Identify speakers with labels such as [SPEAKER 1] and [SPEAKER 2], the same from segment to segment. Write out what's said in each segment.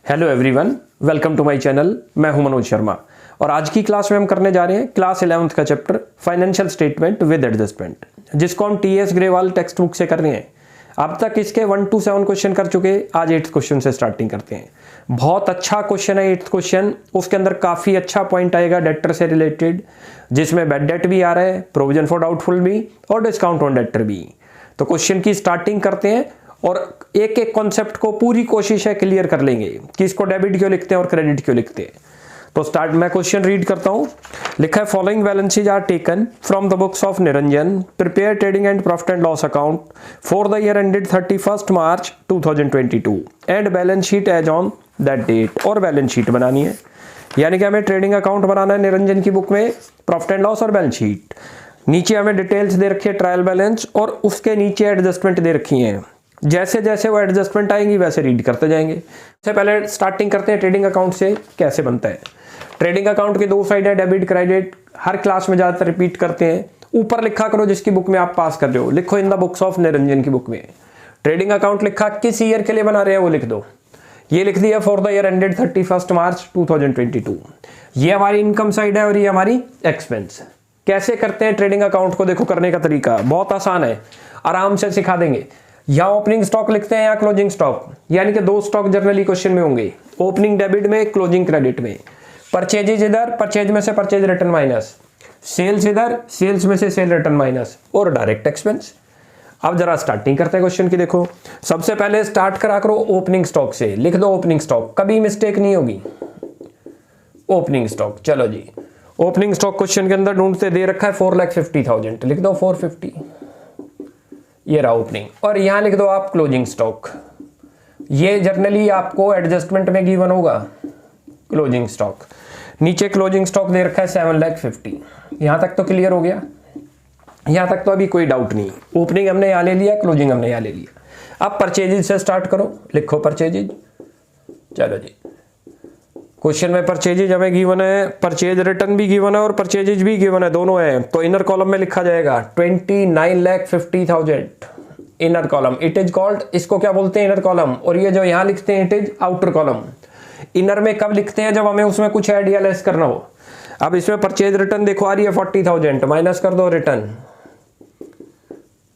[SPEAKER 1] Hello everyone, welcome to my channel. मैं हूं मनोज शर्मा और आज की क्लास में हम करने जा रहे हैं क्लास 11th का chapter financial statement with adjustment, जिसको हम टीएस ग्रेवाल टेक्स्ट बुक से कर रहे हैं। अब तक इसके 1 to 7 क्वेश्चन कर चुके हैं। आज 8th क्वेश्चन से स्टार्टिंग करते हैं। बहुत अच्छा क्वेश्चन है 8th क्वेश्चन। उसके अंदर काफी अच्छा पॉइंट आएगा डेटर से रिलेटेड, जिसमें बैड डेट भी आ रहा है, प्रोविजन फॉर डाउटफुल भी और डिस्काउंट ऑन डेटर भी। तो क्वेश्चन की स्टार्टिंग करते हैं और एक एक कॉन्सेप्ट को पूरी कोशिश है क्लियर कर लेंगे कि इसको डेबिट क्यों लिखते हैं और क्रेडिट क्यों लिखते हैं। तो स्टार्ट मैं क्वेश्चन रीड करता हूं। लिखा है following balances are taken from the books of Niranjan prepare trading and profit and loss account for the year ended 31st March 2022 and balance sheet as on that date. और balance sheet बनानी है, यानी कि हमें ट्रेडिंग अकाउंट बनाना है निरंजन की book में, profit and loss और बैलेंस शीट। नीचे हमें डिटेल्स दे रखी है, ट्रायल बैलेंस, और उसके नीचे एडजस्टमेंट दे रखी है। जैसे जैसे वो एडजस्टमेंट आएंगी वैसे रीड करते जाएंगे। सबसे पहले स्टार्टिंग करते हैं ट्रेडिंग अकाउंट से कैसे बनता है। ट्रेडिंग अकाउंट की 2 साइड है, डेबिट क्रेडिट। हर क्लास में ज्यादातर रिपीट करते हैं। ऊपर लिखा करो जिसकी बुक में आप पास कर रहे हो, लिखो in the books of Niranjan की बुक में ट्रेडिंग अकाउंट लिखा, किस ईयर के लिए बना रहे हैं वो लिख दो। ये लिख दिया for the year ended 31st March 2022। ये हमारी इनकम साइड है और ये हमारी एक्सपेंस। कैसे करते हैं ट्रेडिंग अकाउंट को, देखो करने का तरीका बहुत आसान है, आराम से सिखा देंगे। यहाँ ओपनिंग स्टॉक लिखते हैं या क्लोजिंग स्टॉक, यानी कि 2 स्टॉक जनरली क्वेश्चन में होंगे, ओपनिंग डेबिट में, क्लोजिंग क्रेडिट में। परचेजेज इधर, परचेज में से परचेज रिटर्न माइनस, सेल्स इधर, सेल्स में से सेल रिटर्न माइनस, और डायरेक्ट एक्सपेंस। अब जरा स्टार्टिंग करते हैं क्वेश्चन की। देखो सबसे पहले स्टार्ट करा करो ओपनिंग स्टॉक से, लिख दो ओपनिंग स्टॉक, कभी मिस्टेक नहीं होगी। ओपनिंग स्टॉक, चलो जी ओपनिंग स्टॉक क्वेश्चन के अंदर ढूंढते दे रखा है 4,50,000, लिख दो 450, ये रहा ओपनिंग। और यहां लिख दो आप क्लोजिंग स्टॉक, ये जनरली आपको एडजस्टमेंट में गिवन होगा, क्लोजिंग स्टॉक। नीचे क्लोजिंग स्टॉक दे रखा है 7,50,000। यहां तक तो क्लियर हो गया, यहां तक तो अभी कोई डाउट नहीं। ओपनिंग हमने यहां ले लिया, क्लोजिंग हमने यहां ले लिया। अब परचेजेज से स्टार्ट करो, लिखो परचेजेज। चलो जी क्वेश्चन में परचेजेज हमें गिवन है, परचेज रिटर्न भी गिवन है और परचेजेज भी गिवन है, दोनों है। तो इनर कॉलम में लिखा जाएगा 29,50,000 inner column, it is called, इसको क्या बोलते हैं इनर कॉलम। और ये जो यहां लिखते हैं it is outer column. Inner में कब लिखते हैं, जब हमें उसमें कुछ ऐड या लेस करना हो। अब इसमें परचेज रिटर्न देखो आ रही है 40,000, माइनस कर दो रिटर्न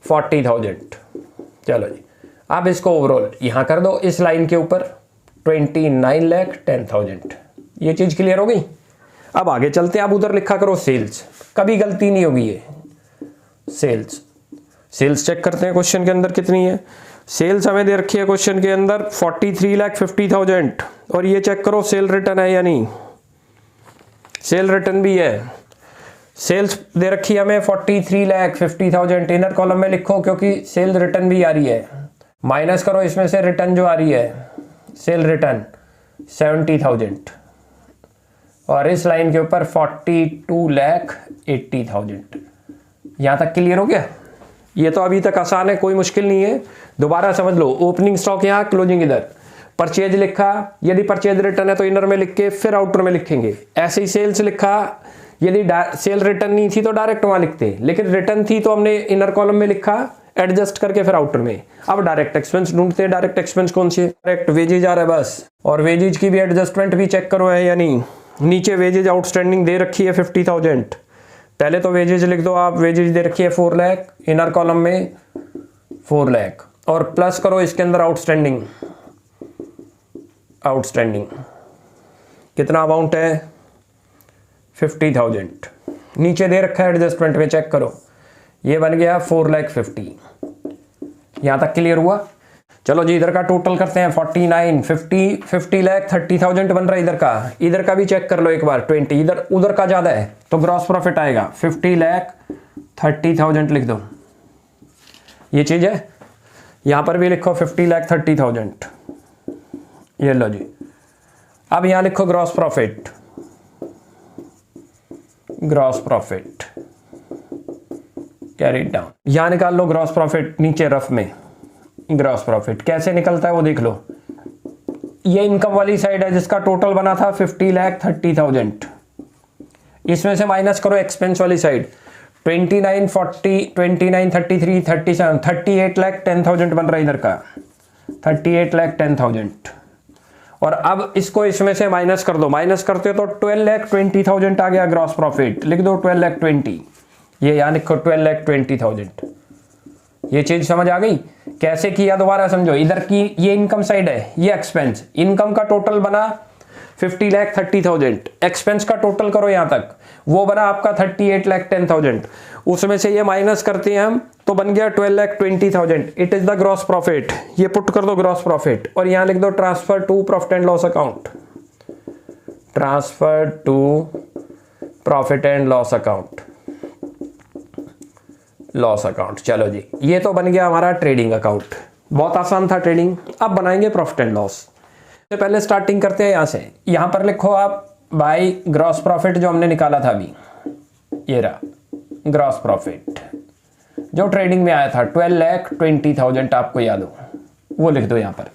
[SPEAKER 1] 40,000। चलो जी अब इसको ओवरऑल यहां कर दो, इस लाइन के ऊपर 29,10,000। ये चीज क्लियर हो गई। अब आगे चलते हैं, अब उधर लिखा करो सेल्स, कभी गलती नहीं होगी ये सेल्स। सेल्स चेक करते हैं क्वेश्चन के अंदर कितनी है। सेल्स हमें दे रखी है क्वेश्चन के अंदर 43,50,000, और ये चेक करो सेल रिटर्न है या नहीं, सेल रिटर्न भी है। सेल्स दे रखी है हमें 43,50,000, इनर कॉलम में लिखो क्योंकि सेल रिटर्न भी आ रही है। माइनस करो इसमें से रिटर्न जो आ रही है, सेल रिटर्न 70,000, और इस लाइन के ऊपर 42,80,000। यहां तक क्लियर हो गया। ये तो अभी तक आसान है, कोई मुश्किल नहीं है। दोबारा समझ लो, ओपनिंग स्टॉक यहां, क्लोजिंग इधर, परचेज लिखा, यदि परचेज रिटर्न है तो इनर में लिख के फिर आउटर में लिखेंगे। ऐसे ही सेल्स लिखा, यदि सेल रिटर्न नहीं थी तो डायरेक्ट वहां लिखते, लेकिन रिटर्न थी तो हमने इनर कॉलम में लिखा एडजस्ट करके फिर आउटर में। अब डायरेक्ट एक्सपेंस ढूंढते हैं। डायरेक्ट एक्सपेंस कौन सी है, डायरेक्ट वेजेज आ रहा है बस, और वेजेज की भी एडजस्टमेंट भी चेक करो है या नहीं। नीचे वेजेज आउटस्टैंडिंग दे रखी है 50,000, पहले तो वेजेज लिख दो आप, वेजेज दे रखी है 4 लाख, इनर कॉलम में 4 लाख, और प्लस करो इसके अंदर आउटस्टैंडिंग। आउटस्टैंडिंग कितना अमाउंट है 50,000। नीचे दे रखा है एडजस्टमेंट में, चेक करो, ये बन गया 4,50,000। यहां तक क्लियर हुआ। चलो जी इधर का टोटल करते हैं 49, 50,30,000 बन रहा है। इधर का भी चेक कर लो एक बार, 20, इधर उधर का ज्यादा है तो ग्रॉस प्रॉफिट आएगा 50,30,000 लिख दो। ये चीज है, यहां पर भी लिखो 50,30,000। ये लो जी। अब यहां लिखो gross profit, gross profit carry down, यहां निकाल लो ग्रॉस प्रॉफिट। नीचे रफ में ग्रॉस प्रॉफिट कैसे निकलता है वो देख लो। ये इनकम वाली साइड है जिसका टोटल बना था 50,30,000, इसमें से माइनस करो एक्सपेंस वाली साइड 29, 40, 29, 33, 37, 38,10,000 बन रहा है इधर का, 38,10,000। और अब इसको इसमें से माइनस कर दो, माइनस करते हो तो 12,20,000 आ गया ग्रॉस प्रॉफिट, लिख दो 12,20,000, ये यहाँ लिखो 12,20,000। ये चीज समझ आ गई कैसे किया, दोबारा समझो। इधर की ये इनकम साइड है, ये एक्सपेंस, इनकम का टोटल बना 50,30,000, एक्सपेंस का टोटल करो यहां तक, वो बना आपका 38,10,000, उसमें से ये माइनस करते हैं हम तो बन गया 12,20,000। It is the gross profit, ये पुट कर दो ग्रॉस प्रॉफिट और यहां लिख दो transfer to profit and loss account, transfer to profit and loss account, loss account. चलो जी, ये तो बन गया हमारा ट्रेडिंग अकाउंट, बहुत आसान था ट्रेडिंग। अब बनाएंगे प्रॉफिट एंड लॉस। तो पहले स्टार्टिंग करते हैं यहां से, यहां पर लिखो आप बाय ग्रॉस प्रॉफिट जो हमने निकाला था अभी, ये रहा ग्रॉस प्रॉफिट जो ट्रेडिंग में आया था 12,20,000, आपको याद हो, वो लिख दो यहां पर।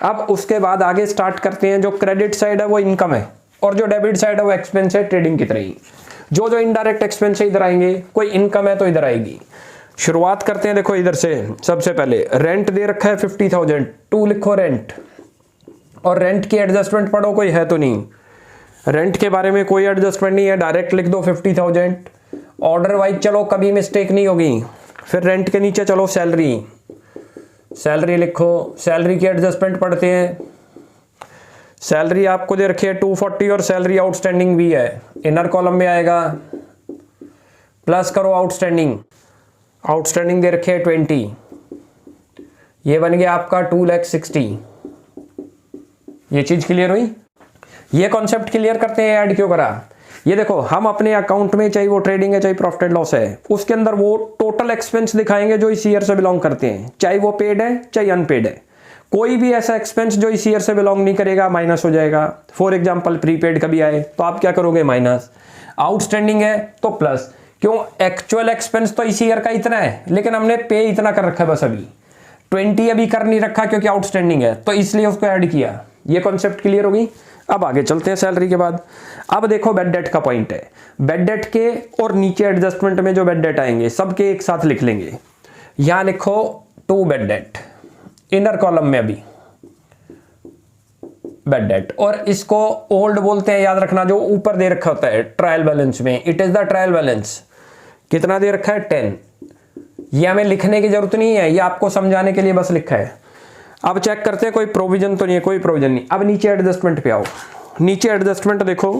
[SPEAKER 1] अब उसके बाद आगे स्टार्ट करते हैं। जो क्रेडिट साइड है वो इनकम है और जो डेबिट साइड है वो एक्सपेंस है, ट्रेडिंग की तरह ही। जो जो इनडायरेक्ट एक्सपेंस है इधर आएंगे, कोई इनकम है तो इधर आएगी। शुरुआत करते हैं, देखो इधर से सबसे पहले रेंट दे रखा है 50,000, 2 लिखो रेंट, और रेंट की एडजस्टमेंट पढ़ो, कोई है तो नहीं, रेंट के बारे में कोई एडजस्टमेंट नहीं है, डायरेक्ट लिख दो 50,000। ऑर्डर वाइज चलो, कभी मिस्टेक नहीं होगी। फिर रेंट के नीचे चलो सैलरी, सैलरी लिखो, सैलरी की एडजस्टमेंट पढ़ते हैं। सैलरी आपको दे रखी है 240 और सैलरी आउटस्टैंडिंग भी है, इनर कॉलम में आएगा, प्लस करो आउटस्टैंडिंग, आउटस्टैंडिंग दे रखे है 20, ये बन गया आपका 2,60,000। ये चीज क्लियर हुई? ये कॉन्सेप्ट क्लियर करते हैं ऐड क्यों करा। ये देखो, हम अपने अकाउंट में, चाहे वो ट्रेडिंग है चाहे प्रॉफिट एंड लॉस है, उसके अंदर वो टोटल एक्सपेंस दिखाएंगे जो इस ईयर से बिलोंग करते हैं, चाहे वो पेड है चाहे अनपेड है। कोई भी ऐसा एक्सपेंस जो इस ईयर से बिलोंग नहीं करेगा माइनस हो जाएगा। फॉर एग्जांपल प्रीपेड कभी आए तो आप क्या करोगे, माइनस। आउटस्टैंडिंग है तो प्लस, क्यों, एक्चुअल एक्सपेंस तो इस ईयर का इतना है लेकिन हमने पे इतना कर रखा है, बस अभी 20 अभी कर नहीं रखा क्योंकि आउटस्टैंडिंग है, तो इसलिए उसको ऐड किया। ये कॉन्सेप्ट क्लियर होगी। अब आगे चलते हैं सैलरी के बाद। अब देखो बेड डेट का पॉइंट है, बेड डेट के और नीचे एडजस्टमेंट में जो बेड डेट आएंगे सबके एक साथ लिख लेंगे। यहां लिखो 2 बेड डेट, इनर कॉलम में अभी बेड डेट, और इसको ओल्ड बोलते हैं, याद रखना, जो ऊपर दे रखा होता है ट्रायल बैलेंस में, it is the trial balance. कितना दे रखा है, 10। ये हमें लिखने की जरूरत नहीं है, ये आपको समझाने के लिए बस लिखा है। अब चेक करते हैं कोई प्रोविजन तो नहीं है, कोई प्रोविजन नहीं। अब नीचे एडजस्टमेंट पे आओ, नीचे एडजस्टमेंट देखो,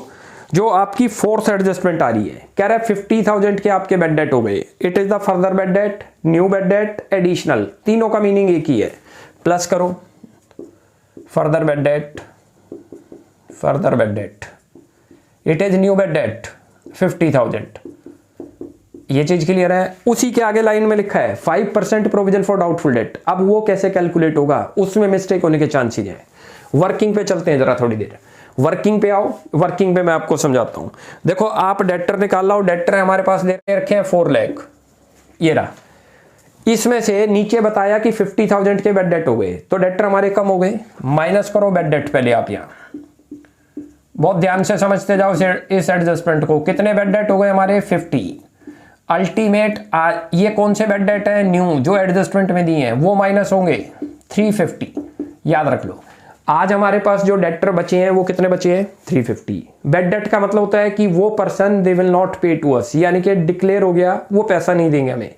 [SPEAKER 1] जो आपकी फोर्थ एडजस्टमेंट आ रही है, कह रहा है 50,000 के आपके बेड डेट हो गए। It is the further bed date, new bad date, additional, तीनों का मीनिंग एक ही है। प्लस करो further bed date, further bed date, it is new bad date 50,000। ये चीज क्लियर है। उसी के आगे लाइन में लिखा है 5% प्रोविजन फॉर डाउटफुल डेट। अब वो कैसे कैलकुलेट होगा, उसमें मिस्टेक होने के चांसेस है। वर्किंग पे चलते हैं जरा थोड़ी देर, वर्किंग पे आओ, वर्किंग पे मैं आपको समझाता हूं। देखो आप डेटर निकाल लो, डेटर हमारे पास दे रखे हैं 4 लाख, ये रहा। इसमें से नीचे बताया कि 50,000 के बेड डेट हो गए, तो डेटर हमारे कम हो गए, माइनस करो बेड डेट पहले आप। यहां बहुत ध्यान से समझते जाओ इस एडजस्टमेंट को। कितने बेड डेट हो गए हमारे, 50। अल्टीमेट ये कौन से बेड डेट है, न्यू, जो एडजस्टमेंट में दिए हैं वो माइनस होंगे 350, याद रख लो। आज हमारे पास जो डेटर बचे हैं वो कितने बचे हैं, 350। बेड डेट का मतलब होता है कि वो पर्सन दे विल नॉट पे टू अस, यानी कि डिक्लेयर हो गया, वो पैसा नहीं देंगे हमें।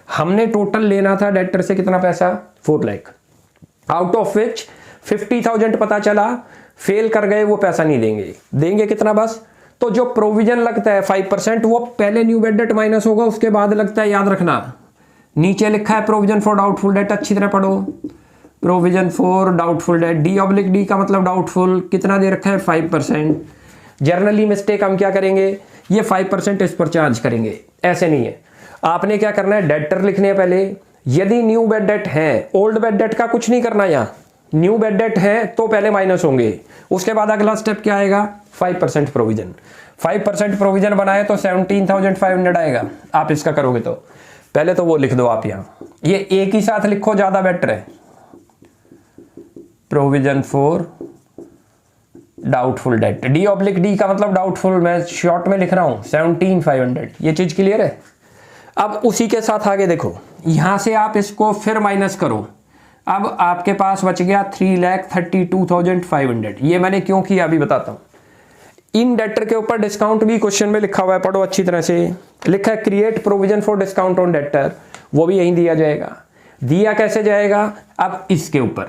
[SPEAKER 1] हमने टोटल लेना था डेटर से कितना पैसा, 4 लाख, आउट ऑफ विच 50,000 पता चला फेल कर गए, वो पैसा नहीं देंगे। देंगे कितना बस, तो जो प्रोविजन लगता है 5% वो पहले न्यू बेड डेट माइनस होगा, उसके बाद लगता है, याद रखना। नीचे लिखा है प्रोविजन फॉर डाउटफुल डेट, अच्छी तरह पढ़ो, provision for doubtful debt, D का मतलब डाउटफुल, कितना दे रखा है 5%। जर्नली मिस्टेक हम क्या करेंगे, ये 5% इस पर चार्ज करेंगे, ऐसे नहीं है। आपने क्या करना है, डेटर लिखने हैं पहले। यदि न्यू बेड डेट है, ओल्ड बेड डेट का कुछ नहीं करना, यहाँ न्यू बेड डेट है तो पहले माइनस होंगे, उसके बाद अगला स्टेप क्या आएगा, 5% प्रोविजन। 5% प्रोविजन बनाए तो 17,500 आएगा। आप इसका करोगे तो पहले तो वो लिख दो आप, यहां ये एक ही साथ लिखो, ज्यादा बेटर है। Provision for doubtful debt, D का मतलब डाउटफुल, मैं शॉर्ट में लिख रहा हूं 17,500। ये चीज क्लियर है। अब उसी के साथ आगे देखो, यहां से आप इसको फिर माइनस करो, अब आपके पास बच गया 3,32,500। ये मैंने क्यों किया अभी बताता हूँ। इन डेटर के ऊपर डिस्काउंट भी क्वेश्चन में लिखा हुआ है, पढ़ो अच्छी तरह से। लिखा है create provision for discount on debtor, वो भी यहीं दिया जाएगा। दिया कैसे जाएगा, अब इसके ऊपर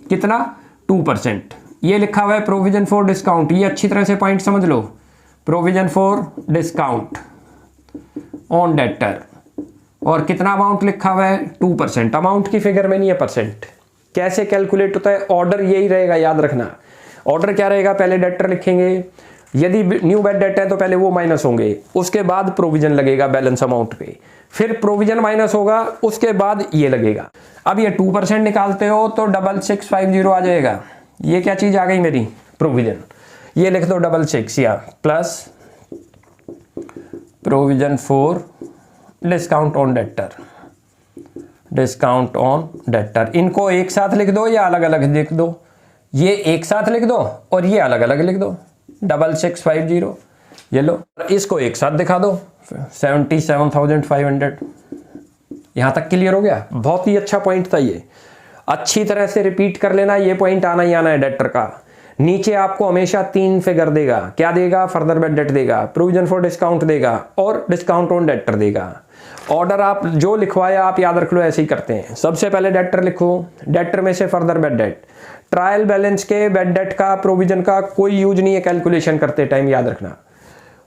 [SPEAKER 1] कितना 2%, ये लिखा हुआ है प्रोविजन फॉर डिस्काउंट। ये अच्छी तरह से पॉइंट समझ लो, provision for discount on debtor, और कितना अमाउंट लिखा हुआ है 2%। अमाउंट की फिगर में नहीं है, परसेंट। कैसे कैलकुलेट होता है, ऑर्डर यही रहेगा, याद रखना। ऑर्डर क्या रहेगा, पहले डेटर लिखेंगे, यदि न्यू बैड डेट है तो पहले वो माइनस होंगे, उसके बाद प्रोविजन लगेगा बैलेंस अमाउंट पे, फिर प्रोविजन माइनस होगा, उसके बाद ये लगेगा। अब ये 2% निकालते हो तो 6650 आ जाएगा। ये क्या चीज आ गई मेरी, प्रोविजन। ये लिख दो 66 या plus provision for discount on debtor, discount on debtor. इनको एक साथ लिख दो या अलग अलग लिख दो, ये एक साथ लिख दो और ये अलग अलग लिख दो 6650। ये लो, इसको एक साथ दिखा दो 77,500। यहां तक क्लियर हो गया। बहुत ही अच्छा पॉइंट था ये, अच्छी तरह से रिपीट कर लेना, ये पॉइंट आना ही आना है डेटर का। नीचे आपको हमेशा 3 फिगर देगा, क्या देगा, फर्दर बैड डेट देगा, प्रोविजन फॉर डिस्काउंट देगा और डिस्काउंट ऑन डेटर देगा। ऑर्डर आप जो लिखवाया आप याद रख लो, ऐसे ही करते हैं। सबसे पहले डेटर लिखो, डेटर में से further bad debt. Trial balance के बैड डेट का प्रोविजन का कोई यूज नहीं है कैलकुलेशन करते टाइम, याद रखना।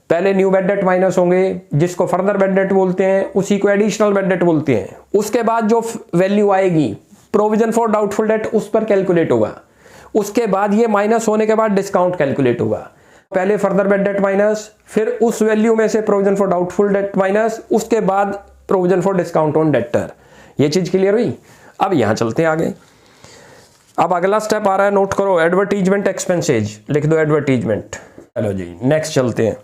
[SPEAKER 1] पहले न्यू बैड डेट माइनस होंगे, जिसको फर्दर बैड डेट बोलते हैं, उसी को एडिशनल बैड डेट बोलते हैं। उसके बाद जो वैल्यू आएगी प्रोविजन फॉर डाउटफुल डेट, उस पर कैलकुलेट होगा। उसके बाद ये माइनस होने के बाद डिस्काउंट कैलकुलेट होगा। पहले फर्दर बैड डेट माइनस, फिर उस वैल्यू में से provision for doubtful debt minus, उसके बाद provision for discount on debtor. ये चीज क्लियर हुई। अब यहां चलते हैं आगे। अब अगला स्टेप आ रहा है, नोट करो, एडवर्टीजमेंट एक्सपेंसेज, लिख दो एडवर्टीजमेंट। चलो जी नेक्स्ट चलते हैं।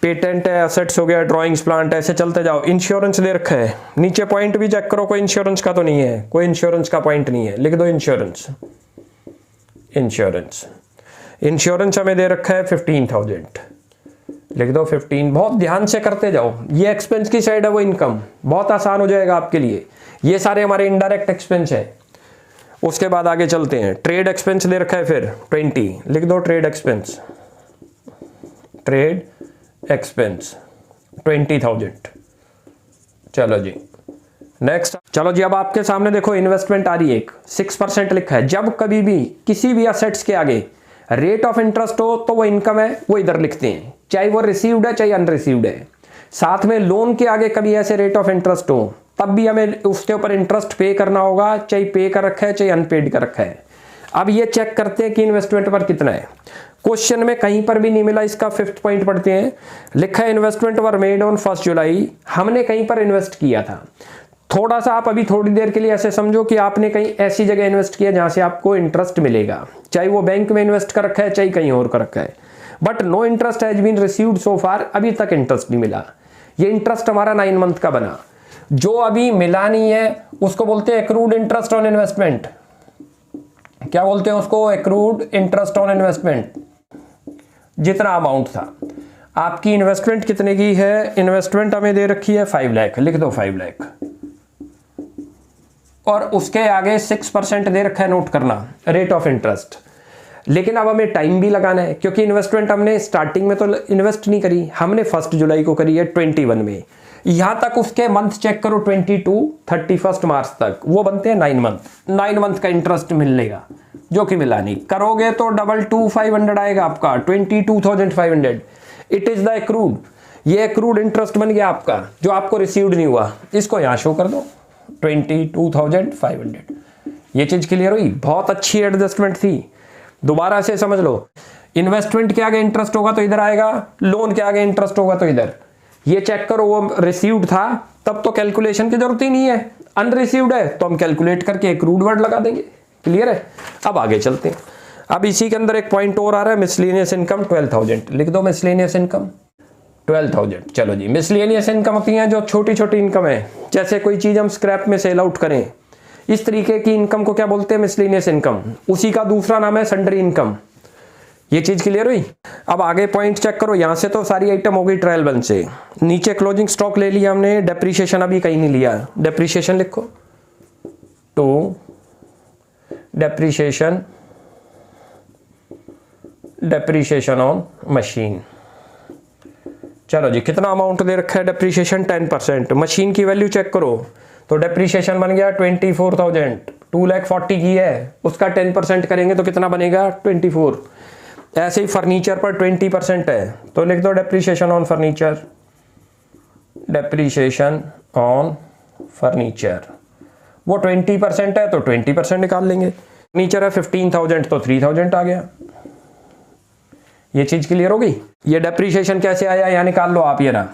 [SPEAKER 1] पेटेंट है, एसेट्स हो गया, ड्राइंग्स, प्लांट, ऐसे चलते जाओ। इंश्योरेंस दे रखा है, नीचे पॉइंट भी चेक करो, कोई इंश्योरेंस का तो नहीं है, कोई इंश्योरेंस का पॉइंट नहीं है, लिख दो इंश्योरेंस। इंश्योरेंस, इंश्योरेंस हमें दे रखा है 15,000, लिख दो 15। बहुत ध्यान से करते जाओ, ये एक्सपेंस की साइड है, वो इनकम, बहुत आसान हो जाएगा आपके लिए। ये सारे हमारे इनडायरेक्ट एक्सपेंस है। उसके बाद आगे चलते हैं। ट्रेड एक्सपेंस दे रखा है फिर 20, लिख दो ट्रेड एक्सपेंस, ट्रेड एक्सपेंस 20,000। चलो जी नेक्स्ट। चलो जी अब आपके सामने देखो इन्वेस्टमेंट आ रही है, एक 6% लिखा है। जब कभी भी किसी भी असेट्स के आगे रेट ऑफ इंटरेस्ट हो तो वो इनकम है, वो इधर लिखते हैं, चाहे वो रिसीव्ड है चाहे अनरिसीव्ड है। साथ में लोन के आगे कभी ऐसे रेट ऑफ इंटरेस्ट हो तब भी हमें उसके ऊपर इंटरेस्ट पे करना होगा, चाहे पे कर रखा है चाहे अनपेड कर रखा है। अब ये चेक करते हैं कि इन्वेस्टमेंट पर कितना है। क्वेश्चन में कहीं पर भी नहीं मिला, इसका 5th पॉइंट पढ़ते हैं। लिखा है इन्वेस्टमेंट वर मेड ऑन 1 जुलाई। हमने कहीं पर इन्वेस्ट किया था। थोड़ा सा आप अभी थोड़ी देर के लिए ऐसे समझो कि आपने कहीं ऐसी जगह इन्वेस्ट किया जहां से आपको इंटरेस्ट मिलेगा, चाहे वो बैंक में इन्वेस्ट कर रखा है चाहे कहीं और कर रखा है, but no interest has been received so far. अभी तक इंटरेस्ट नहीं मिला। ये इंटरेस्ट हमारा 9 मंथ का बना। जो अभी मिला नहीं है उसको बोलते हैं एक्रूड इंटरेस्ट ऑन इन्वेस्टमेंट। क्या बोलते हैं उसको, एक्रूड इंटरेस्ट ऑन इन्वेस्टमेंट। जितना अमाउंट था, आपकी इन्वेस्टमेंट कितने की है, इन्वेस्टमेंट हमें दे रखी है 5 लाख, लिख दो 5 लाख, और उसके आगे 6% दे रखा है, नोट करना, रेट ऑफ इंटरेस्ट। लेकिन अब हमें टाइम भी लगाना है, क्योंकि इन्वेस्टमेंट हमने स्टार्टिंग में तो इन्वेस्ट नहीं करी, हमने 1 जुलाई को करी है 21 में। यहां तक उसके मंथ चेक करो, 22 31 मार्च तक, वो बनते हैं 9 मंथ। 9 मंथ का इंटरेस्ट मिलेगा, जो कि मिला नहीं। करोगे तो 22,500 आएगा आपका, 22,500। It is the accrued. ये एक्रूड इंटरेस्ट बन गया आपका, जो आपको रिसीव्ड नहीं हुआ। इसको यहां शो कर दो 22,500। ये चीज क्लियर हुई। बहुत अच्छी एडजस्टमेंट थी, दोबारा से समझ लो। इन्वेस्टमेंट के आगे इंटरेस्ट होगा तो इधर आएगा, लोन के आगे इंटरेस्ट होगा तो इधर। ये चेक करो, वो रिसीव्ड था तब तो कैलकुलेशन की जरूरत ही नहीं है, अनरिसीव्ड है तो हम कैलकुलेट करके एक्रूड वर्ड लगा देंगे। क्लियर है। अब आगे चलते हैं। अब इसी के अंदर एक पॉइंट और आ रहा है, मिसलेनियस इनकम 12,000, लिख दो मिसलेनियस इनकम 12,000। चलो जी, मिसलेनियस इनकम होती है जो छोटी छोटी इनकम है, जैसे कोई चीज हम स्क्रैप में सेल आउट करें, इस तरीके की इनकम को क्या बोलते हैं, मिसलेनियस इनकम। उसी का दूसरा नाम है सन्ड्री इनकम। ये चीज क्लियर हुई। अब आगे पॉइंट चेक करो, यहां से तो सारी आइटम हो गई ट्रायल बैलेंस से। नीचे क्लोजिंग स्टॉक ले लिया हमने, डेप्रीशिएशन अभी कहीं नहीं लिया, डेप्रीशिएशन लिखो 2 डेप्रीशिएशन ऑन मशीन। चलो जी, कितना अमाउंट दे रखा है डेप्रीशिएशन 10%। मशीन की वैल्यू चेक करो तो डेप्रीशिएशन बन गया 24,000। 2,40,000 की है, उसका 10% करेंगे तो कितना बनेगा 24। ऐसे ही फर्नीचर पर 20% है तो लिख दो depreciation on furniture. Depreciation on furniture वो 20% है तो 20% निकाल लेंगे। फर्नीचर है 15,000 तो 3,000 आ गया। ये चीज क्लियर हो गई। ये डेप्रीशिएशन कैसे आया यहाँ निकाल लो आप। ये ना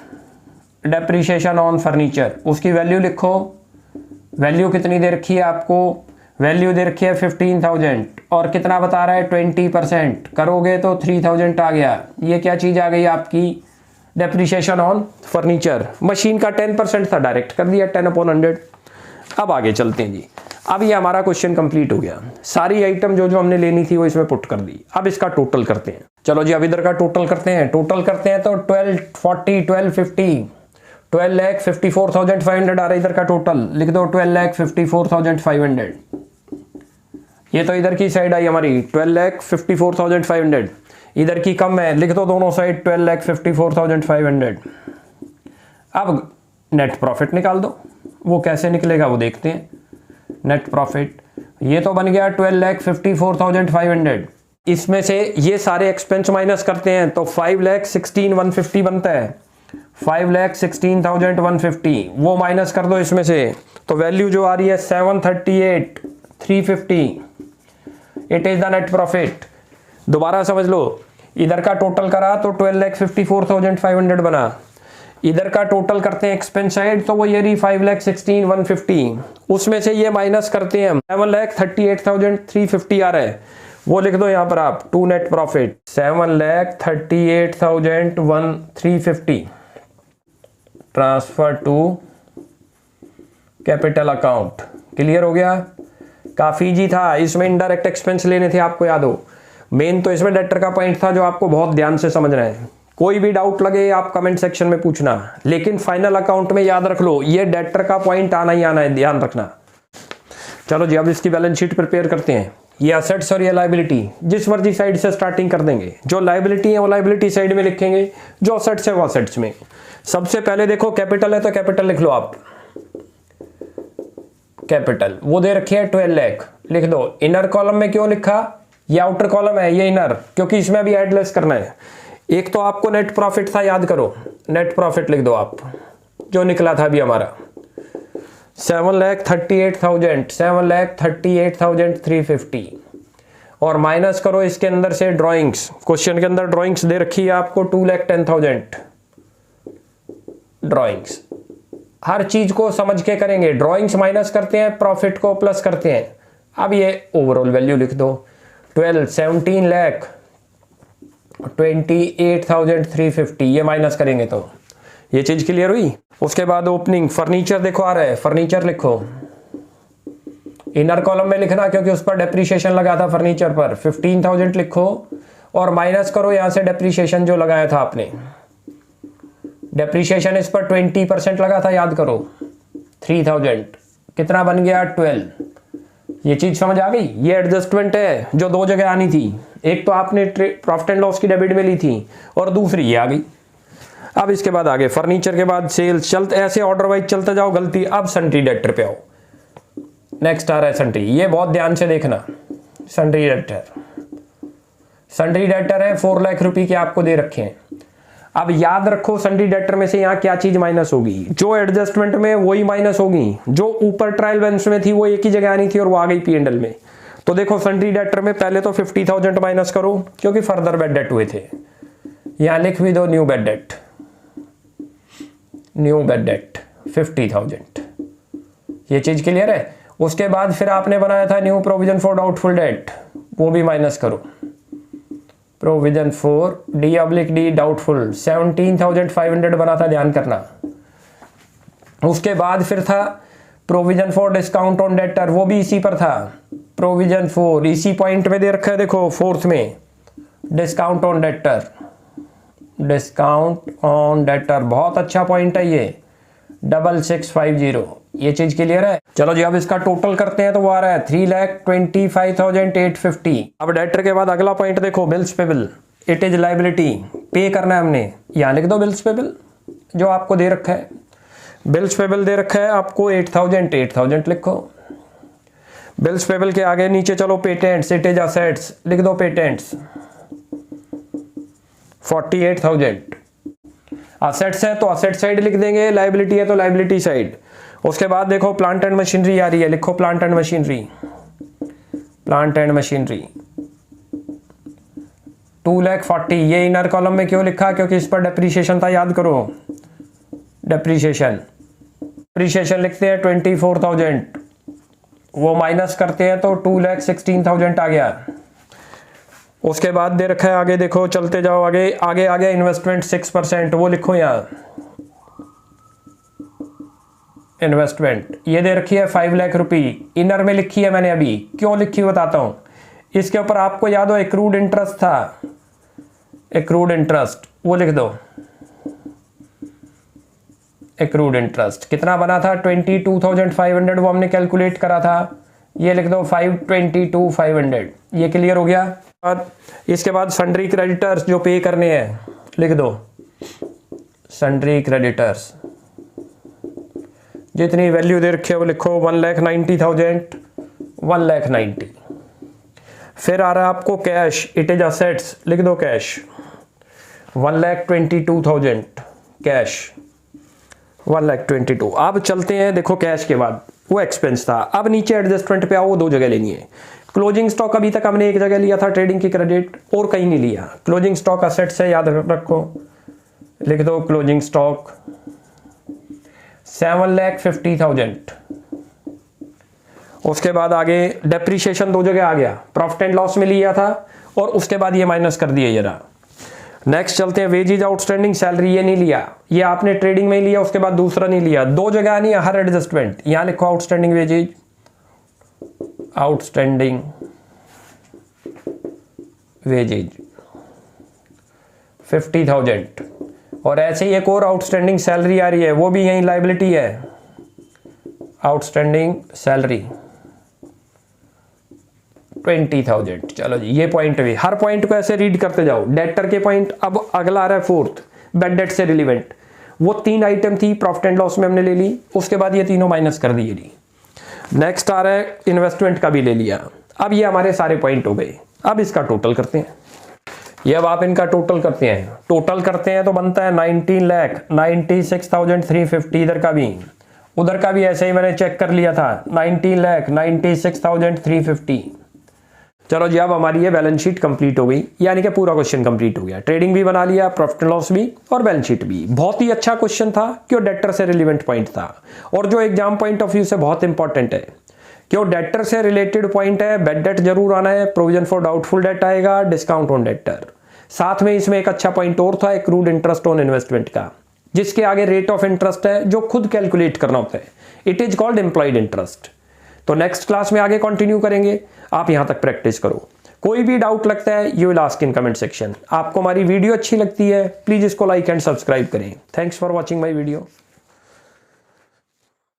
[SPEAKER 1] डेप्रीशिएशन ऑन फर्नीचर, उसकी वैल्यू लिखो। वैल्यू कितनी दे रखी है आपको, वैल्यू दे रखी है 15,000 और कितना बता रहा है 20% करोगे तो 3,000 आ गया। ये क्या चीज आ गई आपकी डेप्रीशिएशन ऑन फर्नीचर। मशीन का 10% था, डायरेक्ट कर दिया 10/100। अब आगे चलते हैं जी। अब ये हमारा क्वेश्चन कंप्लीट हो गया। सारी आइटम जो हमने लेनी थी वो इसमें पुट कर दी। अब इसका टोटल करते हैं। चलो जी, अब इधर का टोटल करते हैं। टोटल करते हैं तो 1240 1250 12,54,500 आ रहा है इधर का टोटल। लिख दो 12,54,500। ये तो इधर की साइड आई हमारी 12,54,500। इधर की कम है, लिख दो दोनों साइड 12,54,500। अब नेट प्रॉफिट निकाल दो। वो कैसे निकलेगा वो देखते हैं। नेट प्रॉफिट ये तो बन गया 12,54,500। इसमें से ये सारे एक्सपेंस माइनस करते हैं तो 5,16,150 बनता है। 5,16,150 वो माइनस कर दो इसमें से तो वैल्यू जो आ रही है 738,350। It is the net profit. दोबारा समझ लो, इधर का टोटल करा तो 12,54,500 बना। इधर का टोटल करते हैं एक्सपेंस साइड तो वो ये रही 5,16,150। उसमें से ये माइनस करते हैं 7,38,350 आ रहा है, वो लिख दो यहाँ पर आप to net profit 7,38,350 transfer to capital account. Clear हो गया। काफी इजी था। इसमें इनडायरेक्ट एक्सपेंस लेने थे, आपको याद हो। मेन तो इसमें डेटर का पॉइंट था जो आपको बहुत ध्यान से समझना है। कोई भी डाउट लगे आप कमेंट सेक्शन में पूछना, लेकिन फाइनल अकाउंट में याद रख लो ये डेटर का पॉइंट आना ही आना है, ध्यान रखना। चलो जी, अब इसकी बैलेंस शीट प्रिपेयर करते हैं। ये असेट्स और ये लायबिलिटी जिस मर्जी साइड से स्टार्टिंग कर देंगे। जो लायबिलिटी है वो लायबिलिटी साइड में लिखेंगे, जो असेट्स है वो असेट्स में। सबसे पहले देखो कैपिटल है तो कैपिटल लिख लो आप। कैपिटल वो दे रखी है 12 लाख, लिख दो। इनर कॉलम में क्यों लिखा, ये आउटर कॉलम है, ये इनर, क्योंकि इसमें भी एड लेस करना है। एक तो आपको नेट प्रॉफिट था, याद करो, नेट प्रॉफिट लिख दो आप जो निकला था अभी हमारा 7,38,350 और माइनस करो इसके अंदर से ड्राइंग्स। क्वेश्चन के अंदर ड्राइंग्स दे रखी है आपको 2,10,000 ड्राइंग्स। हर चीज को समझ के करेंगे। ड्राइंग्स माइनस करते हैं, प्रॉफिट को प्लस करते हैं। अब ये ओवरऑल वैल्यू लिख दो 17,28,350 ये माइनस करेंगे तो ये चीज क्लियर हुई। उसके बाद ओपनिंग फर्नीचर देखो आ रहा है, फर्नीचर लिखो। इनर कॉलम में लिखना क्योंकि उस पर डेप्रीशिएशन लगा था फर्नीचर पर। 15,000 लिखो और माइनस करो यहां से डेप्रीशिएशन जो लगाया था आपने। डेप्रीशिएशन इस पर 20% लगा था, याद करो 3,000 कितना बन गया 12। ये चीज समझ आ गई। ये एडजस्टमेंट है जो दो जगह आनी थी। एक तो आपने प्रॉफिट एंड लॉस की डेबिट में ली थी और दूसरी ये आ गई। अब इसके बाद आगे फर्नीचर के बाद सेल्स, चलते ऐसे ऑर्डर वाइज चलते जाओ। गलती अब सन्ड्री डेटर पे आओ। नेक्स्ट आ रहा है सन्ड्री, ये बहुत ध्यान से देखना। सन्ड्री डेटर, सन्ड्री डेटर है 4 लाख रुपए के आपको दे रखे हैं। अब याद रखो सन्ड्री डेटर में से यहाँ क्या चीज माइनस होगी, जो एडजस्टमेंट में वही माइनस होगी। जो ऊपर ट्रायल बैलेंस में थी वो एक ही जगह आनी थी और वो आ गई P&L में। तो देखो सन्ड्री डेटर में पहले तो 50,000 माइनस करो क्योंकि फर्दर बेड डेट हुए थे। यहाँ लिख भी दो new bad date, new bad date 50,000। ये चीज क्लियर है। उसके बाद फिर आपने बनाया था new provision for doubtful debt, वो भी माइनस करो। प्रोविजन फॉर D/D डाउटफुल 17,500 बना था, ध्यान करना। उसके बाद फिर था provision for discount on debtor, वो भी इसी पर था। प्रोविजन फॉर इसी पॉइंट में दे रखा है, देखो फोर्थ में discount on debtor. Discount on debtor बहुत अच्छा पॉइंट है ये 6650। ये चीज क्लियर है। चलो जी अब इसका टोटल करते हैं तो वो आ रहा है 3,25,850। अब डेटर के बाद अगला पॉइंट देखो, bills payable, it is liability, पे करना है हमने, यहाँ लिख दो बिल्स पेबल जो आपको दे रखा है। बिल्स पेबल दे रखा है आपको 8,000 लिखो। बिल्स पेबल के आगे नीचे चलो पेटेंट्स, इट इज असेट्स, लिख दो पेटेंट्स 48,000। असेट्स है तो असेट साइड लिख देंगे, लाइबिलिटी है तो लाइबिलिटी साइड। उसके बाद देखो प्लांट एंड मशीनरी आ रही है, लिखो plant and machinery, plant and machinery 2,40,000। ये इनर कॉलम में क्यों लिखा, क्योंकि इस पर डेप्रीशिएशन था, याद करो डेप्रीशिएशन लिखते हैं 24,000, वो माइनस करते हैं तो 2,16,000 आ गया। उसके बाद दे रखा है आगे, देखो चलते जाओ आगे, आगे आ गया इन्वेस्टमेंट 6%, वो लिखो यहाँ इन्वेस्टमेंट। ये दे रखी है 5 लाख रुपये, इनर में लिखी है मैंने, अभी क्यों लिखी बताता हूँ। इसके ऊपर आपको याद हो एक्रूड इंटरेस्ट था, एक्रूड इंटरेस्ट वो लिख दो। एक्रूड इंटरेस्ट कितना बना था 22,500, वो हमने कैलकुलेट करा था, ये लिख दो 522,500। ये क्लियर हो गया। इसके बाद सन्ड्री क्रेडिटर्स जो पे करने हैं लिख दो, सन्ड्री क्रेडिटर्स जितनी वैल्यू दे रखी है वो लिखो 1,90,000, 1,90,000। फिर आ रहा है आपको कैश, इट इज असेट्स, लिख दो कैश 1,22,000, कैश 1,22,000। अब चलते हैं, देखो कैश के बाद वो एक्सपेंस था। अब नीचे एडजस्टमेंट पे आओ, वो 2 जगह लेनी है। क्लोजिंग स्टॉक अभी तक हमने 1 जगह लिया था, ट्रेडिंग की क्रेडिट, और कहीं नहीं लिया। क्लोजिंग स्टॉक असेट्स है, याद रखो, लिख दो क्लोजिंग स्टॉक 7,50,000। उसके बाद आगे डेप्रीशिएशन 2 जगह आ गया, प्रॉफिट एंड लॉस में लिया था और उसके बाद ये माइनस कर दिया, ये रहा। नेक्स्ट चलते हैं वेजेज आउटस्टैंडिंग सैलरी, ये नहीं लिया, ये आपने ट्रेडिंग में ही लिया, उसके बाद दूसरा नहीं लिया। 2 जगह नहीं है हर एडजस्टमेंट, यहां लिखो आउटस्टैंडिंग वेजेज, आउटस्टैंडिंग वेजेज 50,000। और ऐसे ही एक और आउटस्टैंडिंग सैलरी आ रही है, वो भी यही लाइबिलिटी है, आउटस्टैंडिंग सैलरी 20,000। चलो जी ये पॉइंट भी, हर पॉइंट को ऐसे रीड करते जाओ। डेटर के पॉइंट, अब अगला आ रहा है 4th, बैड डेट से रिलेवेंट। वो 3 आइटम थी, प्रॉफिट एंड लॉस में हमने ले ली, उसके बाद ये तीनों माइनस कर दिए जी। नेक्स्ट आ रहा है इन्वेस्टमेंट का भी ले लिया। अब ये हमारे सारे पॉइंट हो गए। अब इसका टोटल करते हैं, ये अब आप इनका टोटल करते हैं, टोटल करते हैं तो बनता है 19,96,350। इधर का भी उधर का भी ऐसे ही मैंने चेक कर लिया था, 19,96,350। चलो जी अब हमारी ये बैलेंस शीट कंप्लीट हो गई, यानी कि पूरा क्वेश्चन कंप्लीट हो गया। ट्रेडिंग भी बना लिया, प्रॉफिट एंड लॉस भी, और बैलेंस शीट भी। बहुत ही अच्छा क्वेश्चन था, क्यों डेटर से रिलेवेंट पॉइंट था, और जो एग्जाम पॉइंट ऑफ व्यू से बहुत इंपॉर्टेंट है, क्यों डेटर से रिलेटेड पॉइंट है। बैड डेट जरूर आना है, प्रोविजन फॉर डाउटफुल डेट आएगा, डिस्काउंट ऑन डेटर। साथ में इसमें एक अच्छा पॉइंट और था, एक्रूड इंटरेस्ट ऑन इन्वेस्टमेंट का, जिसके आगे रेट ऑफ इंटरेस्ट है, जो खुद कैलकुलेट करना होता है। It is called employed interest. तो नेक्स्ट क्लास में आगे कंटिन्यू करेंगे, आप यहां तक प्रैक्टिस करो। कोई भी डाउट लगता है you will ask in comment section. आपको हमारी वीडियो अच्छी लगती है प्लीज इसको लाइक एंड सब्सक्राइब करें। Thanks for watching my video.